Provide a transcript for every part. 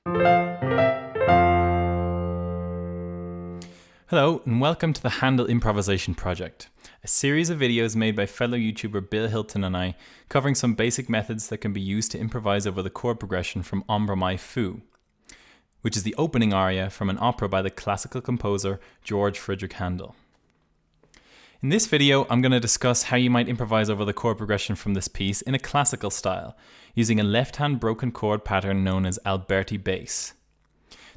Hello and welcome to the Handel Improvisation project, a series of videos made by fellow YouTuber Bill Hilton and I, covering some basic methods that can be used to improvise over the chord progression from Ombre mai fu, which is the opening aria from an opera by the classical composer George Friedrich Handel. In this video, I'm going to discuss how you might improvise over the chord progression from this piece in a classical style, using a left-hand broken chord pattern known as Alberti bass.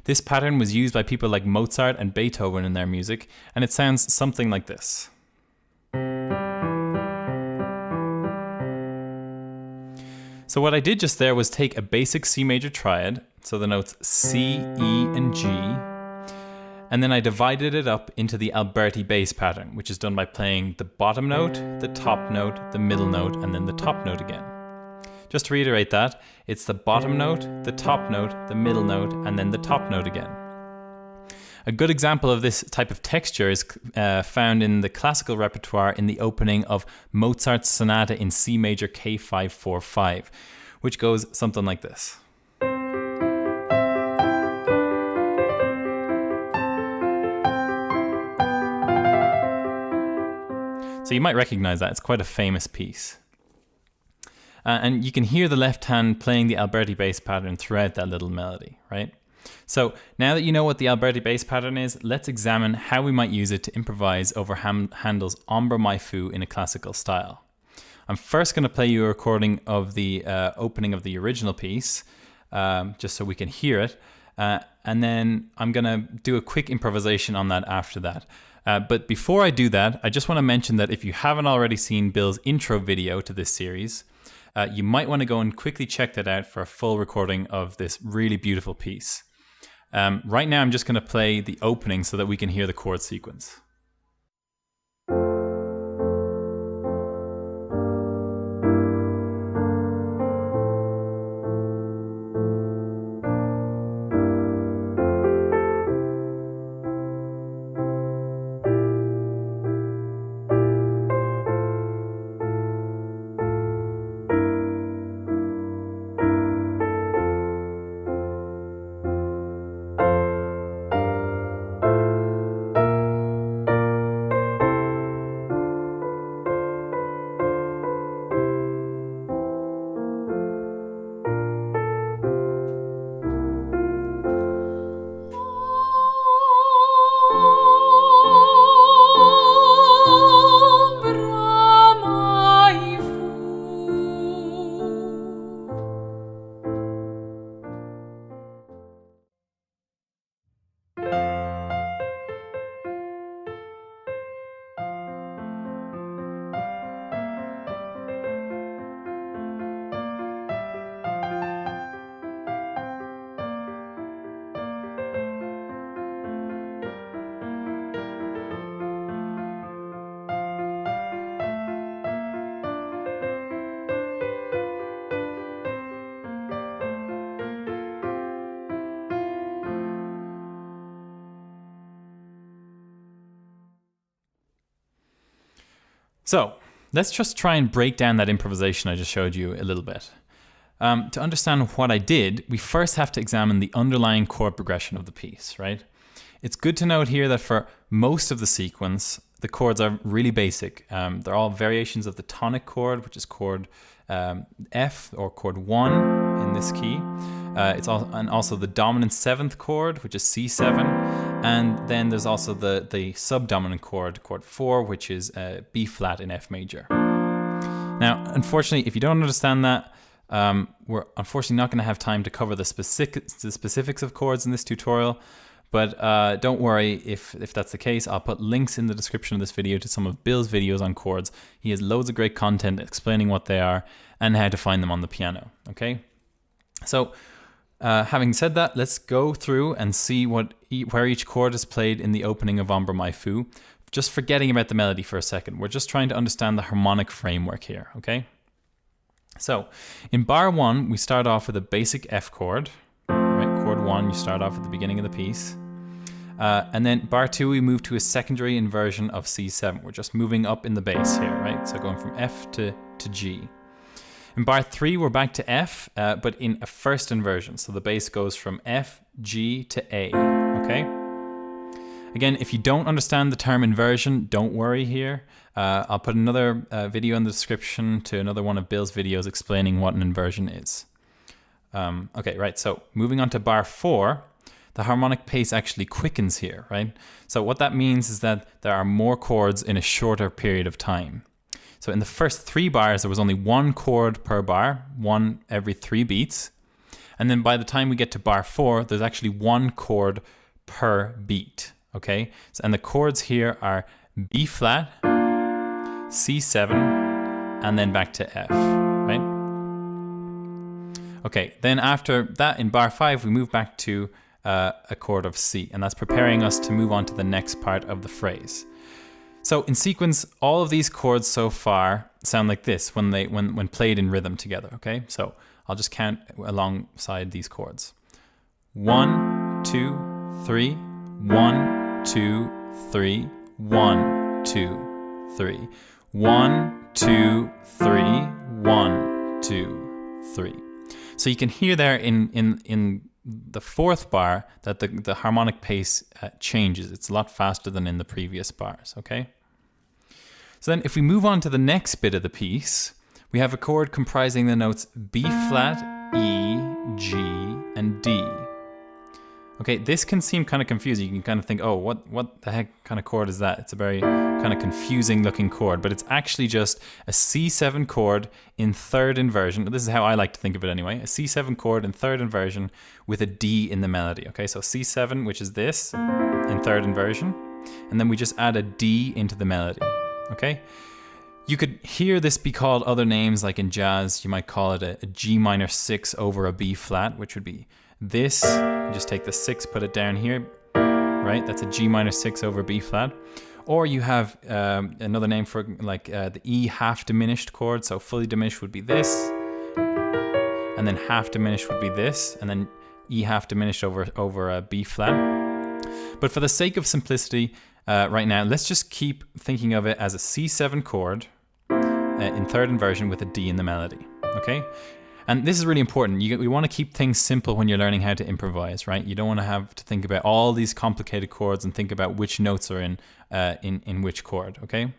This pattern was used by people like Mozart and Beethoven in their music, and it sounds something like this. So what I did just there was take a basic C major triad, so the notes C, E, and G, and then I divided it up into the Alberti bass pattern, which is done by playing the bottom note, the top note, the middle note, and then the top note again. Just to reiterate that, it's the bottom note, the top note, the middle note, and then the top note again. A good example of this type of texture is found in the classical repertoire in the opening of Mozart's Sonata in C major K545, which goes something like this. So you might recognize that, it's quite a famous piece. And you can hear the left hand playing the Alberti bass pattern throughout that little melody, right? So now that you know what the Alberti bass pattern is, let's examine how we might use it to improvise over Handel's Ombre mai fu in a classical style. I'm first going to play you a recording of the opening of the original piece, just so we can hear it. And then I'm going to do a quick improvisation on that after that. But before I do that, I just want to mention that if you haven't already seen Bill's intro video to this series, you might want to go and quickly check that out for a full recording of this really beautiful piece. Right now I'm just going to play the opening so that we can hear the chord sequence. So let's just try and break down that improvisation I just showed you a little bit. To understand what I did, we first have to examine the underlying chord progression of the piece, right? It's good to note here that for most of the sequence, the chords are really basic. They're all variations of the tonic chord, which is chord F or chord 1 in this key. And also the dominant 7th chord, which is C7. And then there's also the subdominant chord, chord 4, which is B flat in F major. Now, unfortunately, if you don't understand that, we're unfortunately not going to have time to cover the specifics of chords in this tutorial. But don't worry if that's the case. I'll put links in the description of this video to some of Bill's videos on chords. He has loads of great content explaining what they are and how to find them on the piano. Okay, so having said that, let's go through and see where each chord is played in the opening of Ombre mai fu. Just forgetting about the melody for a second. We're just trying to understand the harmonic framework here. Okay, so in bar 1, we start off with a basic F chord. Right, chord 1, you start off at the beginning of the piece. And then bar 2, we move to a secondary inversion of C7. We're just moving up in the bass here, right? So going from F to G. In bar 3, we're back to F, but in a first inversion. So the bass goes from F, G to A, okay? Again, if you don't understand the term inversion, don't worry here. I'll put another video in the description to another one of Bill's videos explaining what an inversion is. Okay, right, so moving on to bar 4, the harmonic pace actually quickens here, right? So what that means is that there are more chords in a shorter period of time. So in the first 3 bars, there was only 1 chord per bar, 1 every 3 beats. And then by the time we get to bar 4, there's actually 1 chord per beat, okay? So, and the chords here are B flat, C7, and then back to F, right? Okay, then after that, in bar 5, we move back to a chord of C, and that's preparing us to move on to the next part of the phrase. So in sequence, all of these chords so far sound like this when played in rhythm together, okay? So I'll just count alongside these chords. 1, 2, 3, 1, 2, 3, 1, 2, 3, 1, 2, 3, 1, 2, 3. So you can hear there in the 4th bar that the harmonic pace changes. It's a lot faster than in the previous bars, okay? So then if we move on to the next bit of the piece, we have a chord comprising the notes B flat, E, G, and D. Okay, this can seem kind of confusing. You can kind of think, oh, what the heck kind of chord is that? It's a very kind of confusing looking chord, but it's actually just a C7 chord in 3rd inversion. This is how I like to think of it anyway. A C7 chord in 3rd inversion with a D in the melody. Okay, so C7, which is this, in 3rd inversion, and then we just add a D into the melody, okay? You could hear this be called other names, like in jazz, you might call it a G minor 6 over a B flat, which would be this. You just take the 6, put it down here, right? That's a G minor 6 over B flat. Or you have another name for like the E half diminished chord. So fully diminished would be this, and then half diminished would be this, and then E half diminished over a B flat. But for the sake of simplicity, right now, let's just keep thinking of it as a C7 chord in 3rd inversion with a D in the melody, okay? And this is really important. We want to keep things simple when you're learning how to improvise, right? You don't want to have to think about all these complicated chords and think about which notes are in which chord, okay?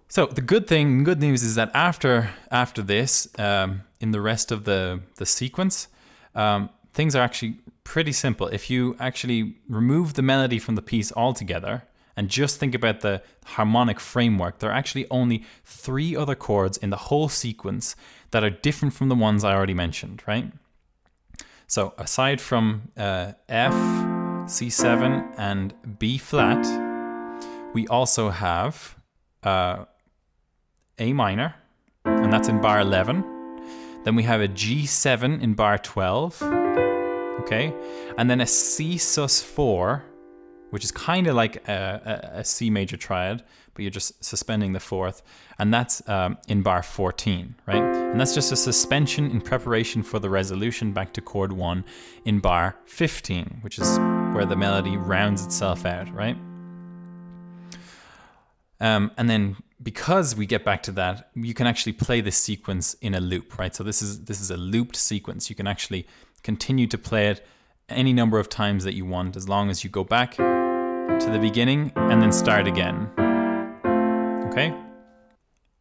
So the good news is that after this, in the rest of the sequence, things are actually pretty simple. If you actually remove the melody from the piece altogether and just think about the harmonic framework, there are actually only 3 other chords in the whole sequence that are different from the ones I already mentioned, right? So aside from F, C7, and B flat, we also have A minor, and that's in bar 11. Then we have a G7 in bar 12, okay? And then a C sus4, which is kind of like a C major triad, but you're just suspending the 4th, and that's in bar 14, right? And that's just a suspension in preparation for the resolution back to chord 1 in bar 15, which is where the melody rounds itself out, right? And then because we get back to that, you can actually play this sequence in a loop, right? So this is a looped sequence. You can actually continue to play it any number of times that you want, as long as you go back to the beginning and then start again. Okay?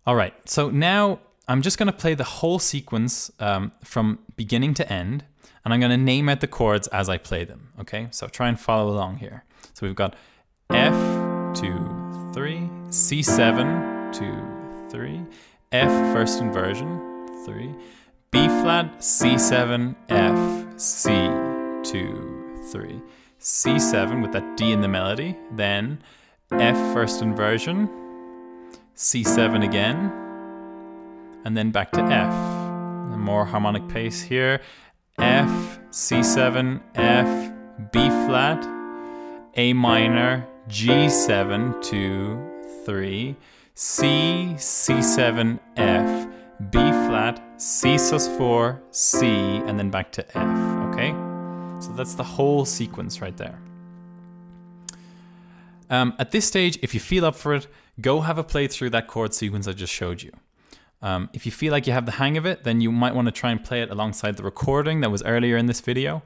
All right, so now I'm just going to play the whole sequence from beginning to end, and I'm going to name out the chords as I play them. Okay? So try and follow along here. So we've got F, 2, 3, C7, 2, 3, F, first inversion, 3, B flat, C7, F, C, 2, 3, C7 with that D in the melody, then F, first inversion, C7 again, and then back to F. And more harmonic pace here. F, C7, F, B flat, A minor, G7, 2, 3, C, C7, F, B flat, C sus4, C, and then back to F, okay? So that's the whole sequence right there. At this stage, if you feel up for it, go have a play through that chord sequence I just showed you. If you feel like you have the hang of it, then you might want to try and play it alongside the recording that was earlier in this video.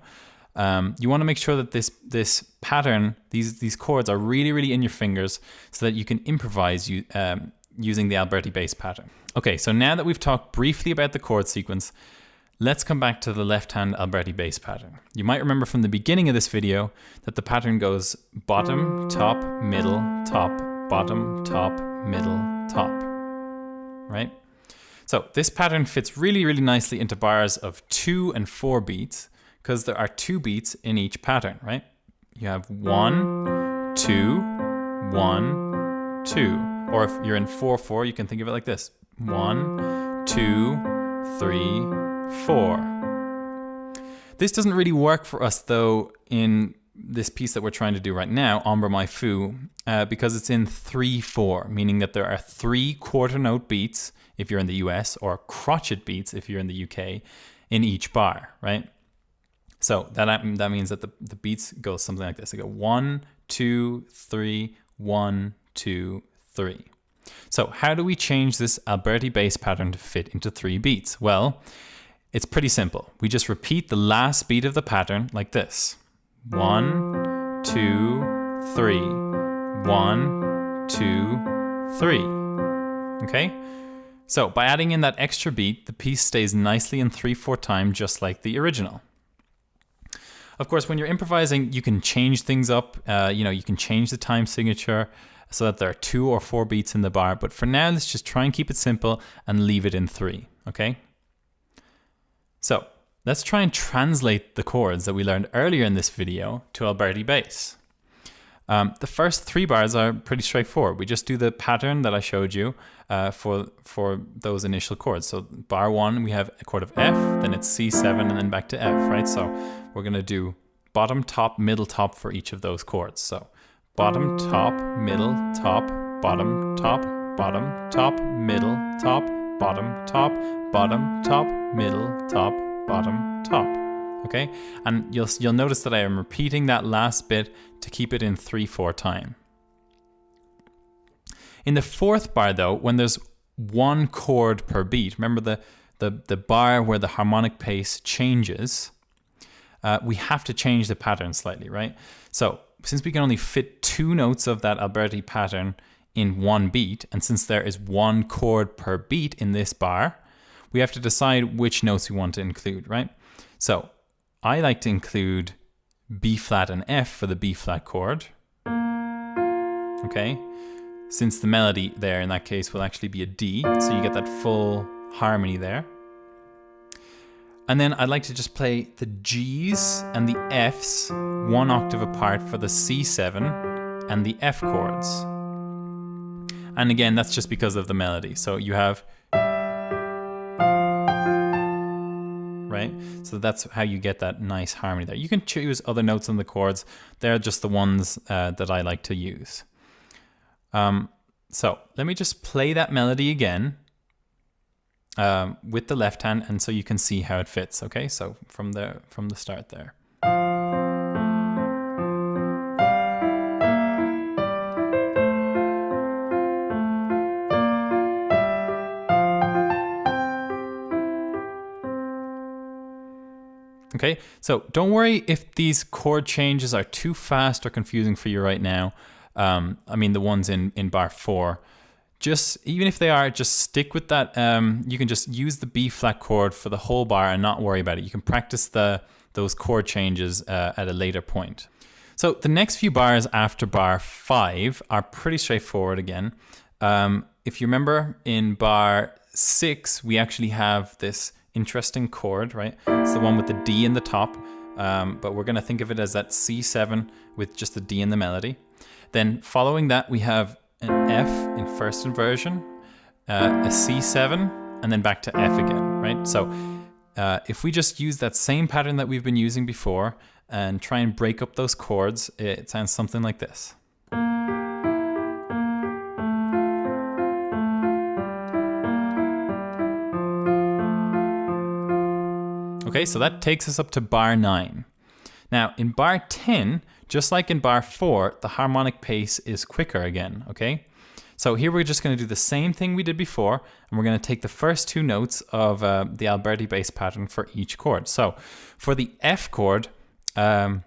You want to make sure that this pattern, these chords are really in your fingers so that you can improvise using the Alberti bass pattern. Okay, so now that we've talked briefly about the chord sequence, let's come back to the left-hand Alberti bass pattern. You might remember from the beginning of this video that the pattern goes bottom, top, middle, top, bottom, top, middle, top, right? So this pattern fits really nicely into bars of 2 and 4 beats because there are 2 beats in each pattern, right? You have 1, 2, 1, 2. Or if you're in 4/4, you can think of it like this. 1, 2, 3, 4. This doesn't really work for us though in this piece that we're trying to do right now, Ombre My Fou, because it's in 3/4, meaning that there are 3 quarter note beats if you're in the US, or crotchet beats if you're in the UK, in each bar, right? So that means that the beats go something like this. They go 1, 2, 3, 1, 2, 3. So how do we change this Alberti bass pattern to fit into 3 beats? Well, it's pretty simple. We just repeat the last beat of the pattern like this. 1, 2, 3. 1, 2, 3. Okay? So by adding in that extra beat, the piece stays nicely in 3/4 time, just like the original. Of course, when you're improvising, you can change things up. You can change the time signature so that there are 2 or 4 beats in the bar. But for now, let's just try and keep it simple and leave it in 3, okay? So let's try and translate the chords that we learned earlier in this video to Alberti bass. The first 3 bars are pretty straightforward. We just do the pattern that I showed you for those initial chords. So bar 1, we have a chord of F, then it's C7, and then back to F, right? So we're going to do bottom, top, middle, top for each of those chords. So bottom, top, middle, top, bottom, top, middle, top, bottom, top, middle, top, bottom, top. Okay, and you'll notice that I am repeating that last bit to keep it in 3/4 time. In the 4th bar though, when there's 1 chord per beat, remember the bar where the harmonic pace changes, we have to change the pattern slightly, right? So since we can only fit 2 notes of that Alberti pattern in 1 beat, and since there is 1 chord per beat in this bar, we have to decide which notes we want to include, right? So I like to include B flat and F for the B flat chord, okay? Since the melody there in that case will actually be a D, so you get that full harmony there. And then I'd like to just play the G's and the F's 1 octave apart for the C7 and the F chords. And again, that's just because of the melody. So you have, right? So that's how you get that nice harmony there. You can choose other notes on the chords. They're just the ones that I like to use. So let me just play that melody again with the left hand, and so you can see how it fits. Okay, so from the start there. Okay, so don't worry if these chord changes are too fast or confusing for you right now. I mean the ones in bar 4. Just, even if they are, just stick with that. You can just use the B flat chord for the whole bar and not worry about it. You can practice those chord changes at a later point. So the next few bars after bar 5 are pretty straightforward again. If you remember, in bar 6, we actually have this interesting chord, right? It's the one with the D in the top, but we're going to think of it as that C7 with just the D in the melody. Then following that, we have an F in first inversion, a C7, and then back to F again, right? So if we just use that same pattern that we've been using before and try and break up those chords, it sounds something like this. Okay, so that takes us up to bar 9. Now, in bar 10, just like in bar 4, the harmonic pace is quicker again, okay? So here we're just going to do the same thing we did before, and we're going to take the first two notes of the Alberti bass pattern for each chord. So for the F chord, I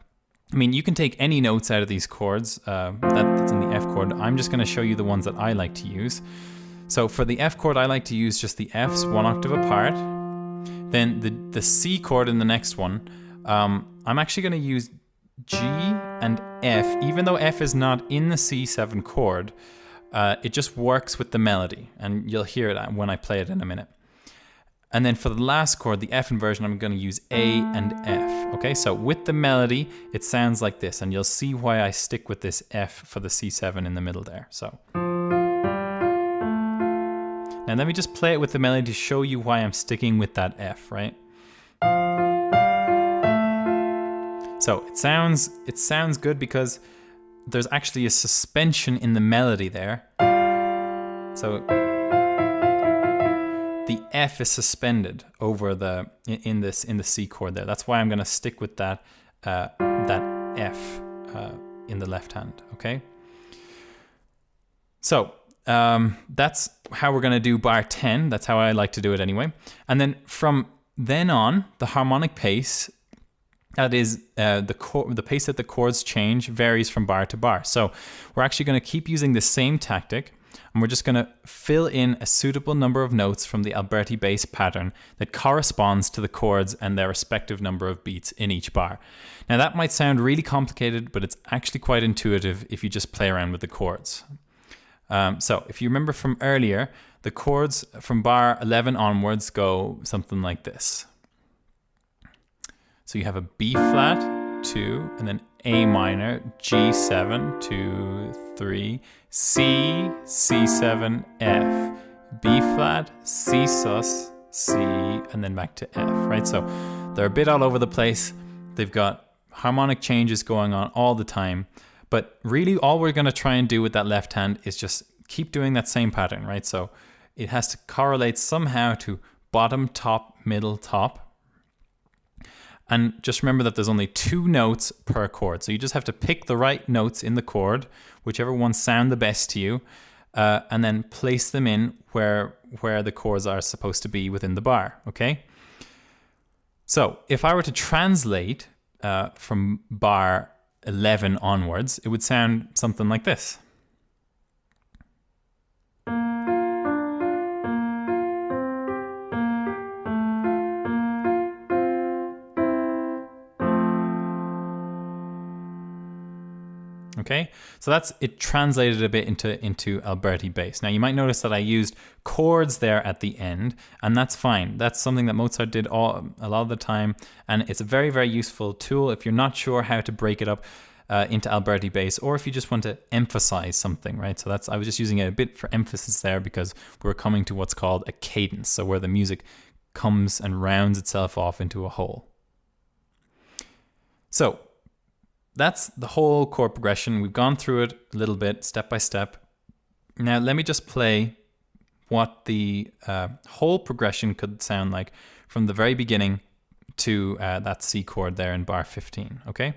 mean, you can take any notes out of these chords that's in the F chord. I'm just going to show you the ones that I like to use. So for the F chord, I like to use just the Fs one octave apart. Then the C chord in the next one, I'm actually going to use G and F, even though F is not in the C7 chord. It just works with the melody, and you'll hear it when I play it in a minute. And then for the last chord, the F inversion, I'm going to use A and F. Okay, so with the melody, it sounds like this, and you'll see why I stick with this F for the C7 in the middle there. So now let me just play it with the melody to show you why I'm sticking with that F, right? So it sounds good because there's actually a suspension in the melody there. So the F is suspended over in the C chord there. That's why I'm going to stick with that F in the left hand. Okay. So that's how we're going to do bar 10. That's how I like to do it anyway. And then from then on, the harmonic pace, that is the pace that the chords change, varies from bar to bar. So we're actually going to keep using the same tactic, and we're just going to fill in a suitable number of notes from the Alberti bass pattern that corresponds to the chords and their respective number of beats in each bar. Now that might sound really complicated, but it's actually quite intuitive if you just play around with the chords. So if you remember from earlier, the chords from bar 11 onwards go something like this. So you have a B flat, 2, and then A minor, G7, 2, 3, C, C7, F, B flat, C sus, C, and then back to F, right? So they're a bit all over the place. They've got harmonic changes going on all the time. But really all we're going to try and do with that left hand is just keep doing that same pattern, right? So it has to correlate somehow to bottom, top, middle, top. And just remember that there's only 2 notes per chord. So you just have to pick the right notes in the chord, whichever ones sound the best to you, and then place them in where the chords are supposed to be within the bar, okay? So if I were to translate from bar 11 onwards, it would sound something like this. Okay, so that's it translated a bit into Alberti bass. Now you might notice that I used chords there at the end, and that's fine. That's something that Mozart did a lot of the time, and it's a very, very useful tool if you're not sure how to break it up into Alberti bass, or if you just want to emphasize something, right? So I was just using it a bit for emphasis there because we're coming to what's called a cadence, so where the music comes and rounds itself off into a whole. So that's the whole chord progression. We've gone through it a little bit, step by step. Now let me just play what the whole progression could sound like from the very beginning to that C chord there in bar 15, okay?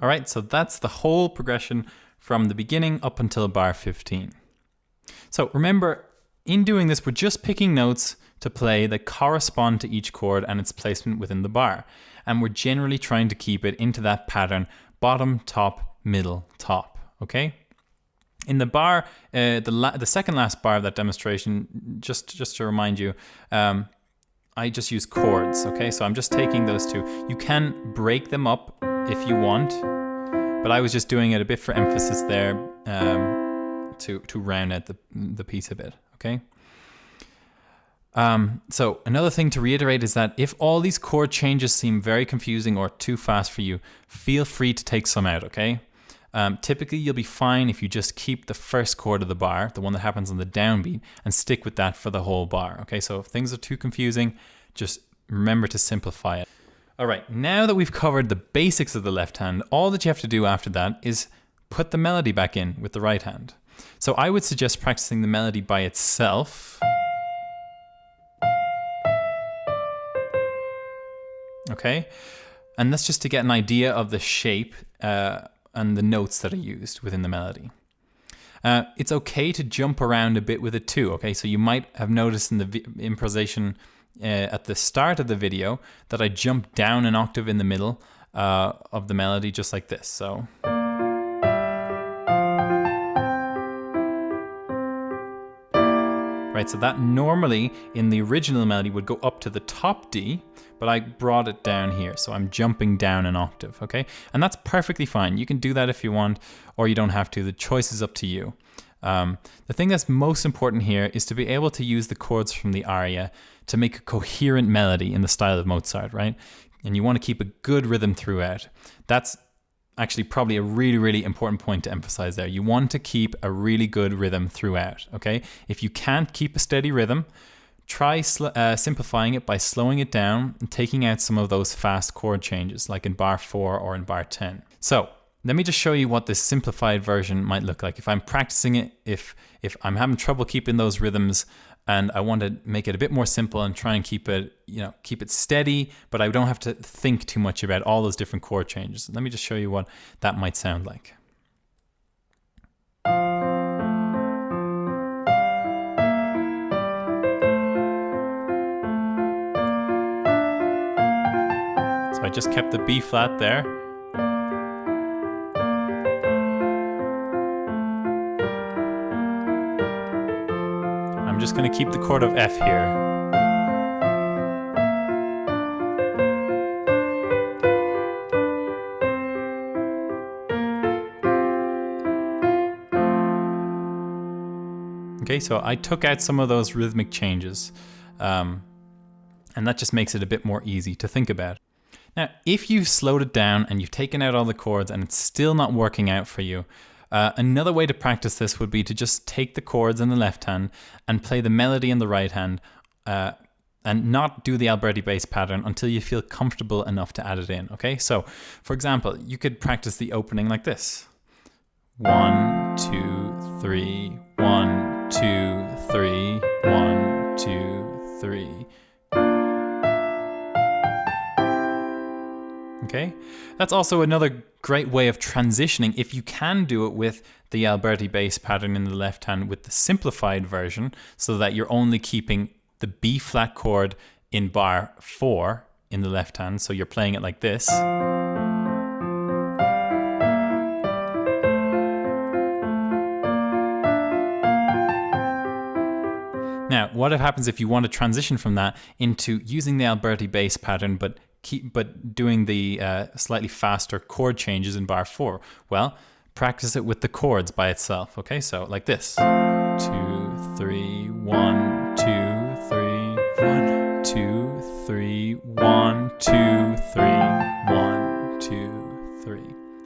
All right, so that's the whole progression from the beginning up until bar 15. So remember, in doing this, we're just picking notes to play that correspond to each chord and its placement within the bar. And we're generally trying to keep it into that pattern, bottom, top, middle, top, okay? In the bar, the second last bar of that demonstration, just to remind you, I just use chords, okay? So I'm just taking those 2. You can break them up if you want, but I was just doing it a bit for emphasis there to round out the piece a bit, okay? So another thing to reiterate is that if all these chord changes seem very confusing or too fast for you, feel free to take some out, okay? Typically, you'll be fine if you just keep the first chord of the bar, the one that happens on the downbeat, and stick with that for the whole bar, okay? So if things are too confusing, just remember to simplify it. All right, now that we've covered the basics of the left hand, all that you have to do after that is put the melody back in with the right hand. So I would suggest practicing the melody by itself. Okay, and that's just to get an idea of the shape and the notes that are used within the melody. It's okay to jump around a bit with it too, okay? So you might have noticed in the improvisation at the start of the video that I jumped down an octave in the middle of the melody just like this, so. Right, so that normally in the original melody would go up to the top D, but I brought it down here, so I'm jumping down an octave, okay? And that's perfectly fine. You can do that if you want, or you don't have to. The choice is up to you. The thing that's most important here is to be able to use the chords from the aria to make a coherent melody in the style of Mozart, right? And you want to keep a good rhythm throughout. That's actually probably a really, really important point to emphasize there. You want to keep a really good rhythm throughout, okay? If you can't keep a steady rhythm, try simplifying it by slowing it down and taking out some of those fast chord changes, like in bar 4 or in bar 10. So let me just show you what this simplified version might look like. If I'm practicing it, if I'm having trouble keeping those rhythms and I want to make it a bit more simple and try and keep it, keep it steady, but I don't have to think too much about all those different chord changes. Let me just show you what that might sound like. So I just kept the B flat there. I'm just going to keep the chord of F here. Okay, so I took out some of those rhythmic changes, and that just makes it a bit more easy to think about. Now, if you've slowed it down and you've taken out all the chords and it's still not working out for you, another way to practice this would be to just take the chords in the left hand and play the melody in the right hand and not do the Alberti bass pattern until you feel comfortable enough to add it in, okay? So, for example, you could practice the opening like this. 1, 2, 3, 1, 2, 3, 1, 2, 3. Okay, that's also another great way of transitioning if you can do it with the Alberti bass pattern in the left hand with the simplified version so that you're only keeping the B flat chord in bar 4 in the left hand. So you're playing it like this. Now, what happens if you want to transition from that into using the Alberti bass pattern but doing the slightly faster chord changes in bar 4? Well, practice it with the chords by itself, okay? So like this. 2, 3, 1, 2, 3, 1, 2, 3, 1, 2, 3, 1, 2, 3.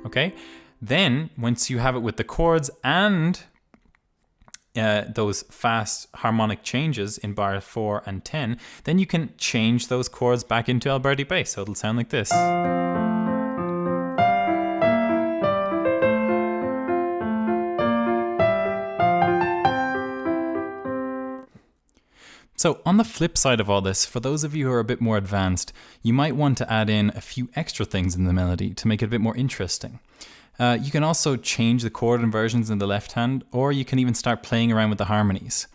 Okay? Then, once you have it with the chords and those fast harmonic changes in bar 4 and 10, then you can change those chords back into Alberti bass. So it'll sound like this. So on the flip side of all this, for those of you who are a bit more advanced, you might want to add in a few extra things in the melody to make it a bit more interesting. You can also change the chord inversions in the left hand, or you can even start playing around with the harmonies.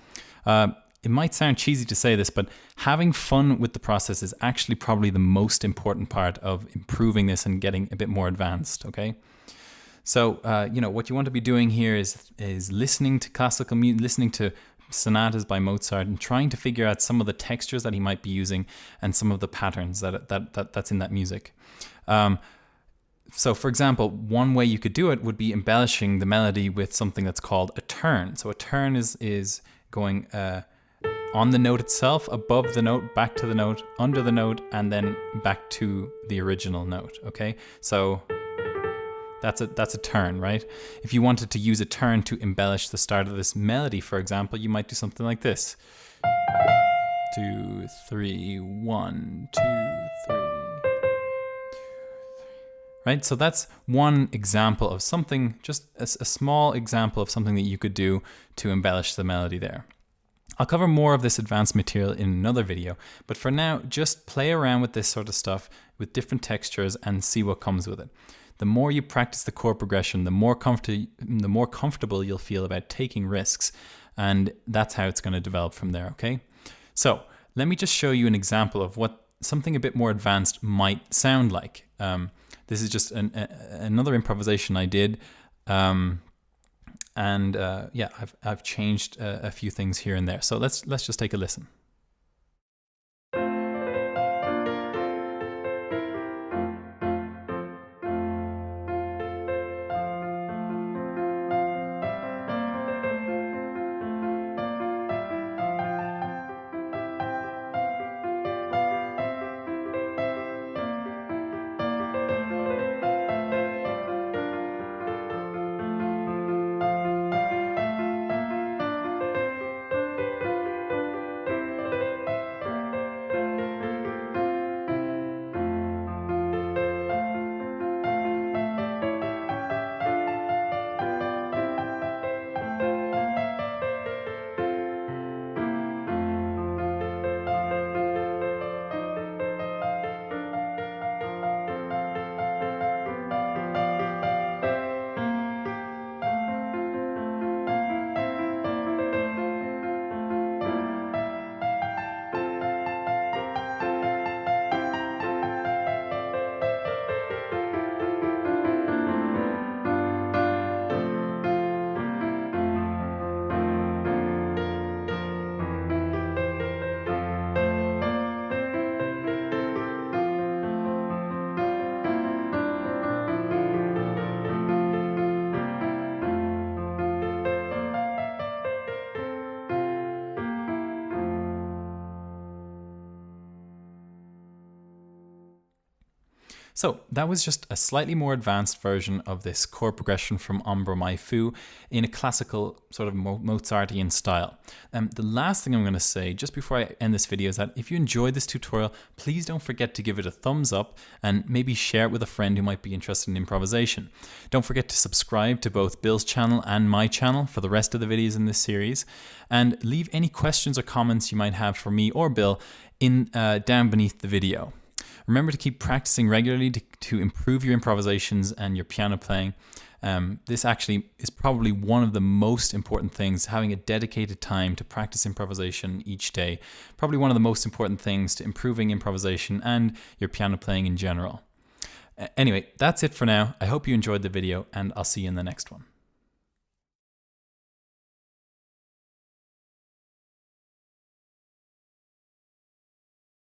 It might sound cheesy to say this, but having fun with the process is actually probably the most important part of improving this and getting a bit more advanced, okay? So, what you want to be doing here is listening to classical music, listening to sonatas by Mozart and trying to figure out some of the textures that he might be using and some of the patterns that's in that music. So for example, one way you could do it would be embellishing the melody with something that's called a turn. So a turn is going on the note itself, above the note, back to the note, under the note, and then back to the original note, okay? So that's a turn, right? If you wanted to use a turn to embellish the start of this melody, for example, you might do something like this. 2, 3, 1, 2, 3. Right, so that's one example of something, just a small example of something that you could do to embellish the melody there. I'll cover more of this advanced material in another video, but for now, just play around with this sort of stuff with different textures and see what comes with it. The more you practice the chord progression, the more comfortable you'll feel about taking risks, and that's how it's going to develop from there, okay? So let me just show you an example of what something a bit more advanced might sound like. This is just another improvisation I did, yeah, I've changed a few things here and there. So let's just take a listen. So that was just a slightly more advanced version of this chord progression from Ombra Mai Fu in a classical sort of Mozartian style. The last thing I'm going to say just before I end this video is that if you enjoyed this tutorial, please don't forget to give it a thumbs up and maybe share it with a friend who might be interested in improvisation. Don't forget to subscribe to both Bill's channel and my channel for the rest of the videos in this series, and leave any questions or comments you might have for me or Bill in down beneath the video. Remember to keep practicing regularly to improve your improvisations and your piano playing. This actually is probably one of the most important things, having a dedicated time to practice improvisation each day. Probably one of the most important things to improving improvisation and your piano playing in general. Anyway, that's it for now. I hope you enjoyed the video, and I'll see you in the next one.